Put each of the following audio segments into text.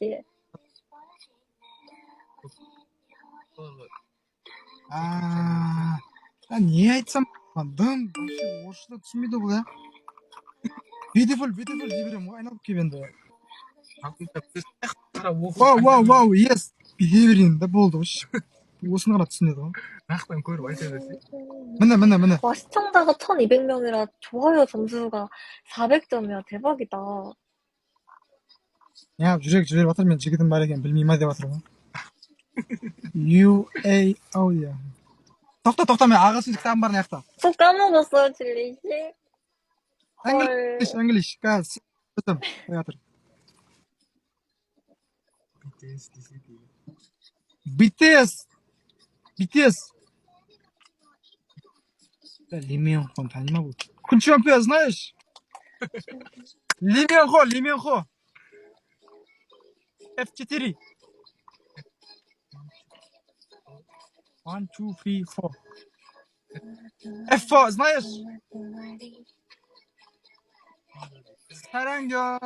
있지. 아, niye айтсам дым вообще орысша түсінбейді бұл, иә? Beautiful дей беремін ғой, айналып келіп енді. Вау, yes, behavioring да болды ғой. осыны ғана түсінеді ғой. нақтан көріп айта берсе. міне. 와, 시청자가 1200명이라 좋아요 점수가 400점이야. 대박이다. 야, жүрек жіберіп жатыр, мен жігітім бар екенін білмей ма деп жатыр ғой. UA, 야. тоқта, мен ағылшын кітабым бар, мына жақта. 또 까먹었어요, 진리 씨. 헐. English, guys. Қой жатыр. BTS десе дейді. BTS. 리명호 다니마고. 쿤추한표야, знаешь? 리명호. F4. 1, 2, 3, 4. F4, знаешь? 사랑요.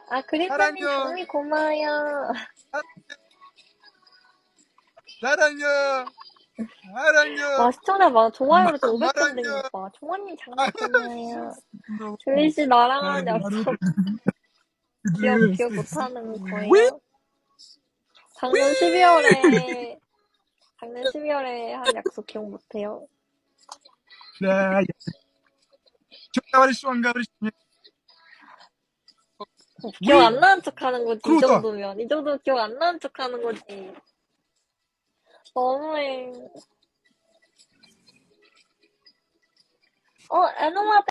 아, 그리프님 장미 고마워요. 사랑요. 와, 시청자 많아. 좋아요로 또 500점 된 거 봐. 총원님 장미 고마워요. 진리 씨 나랑은 약속 기억 못하는 거예요? 작년 12월에 한 약속 기억 못해요. 네. говоришь. 기억 안 나는 척 하는 거지, 이 그러니까. 정도면. 이 정도면 기억 안 나는 척 하는 거지. 너무해. 에노마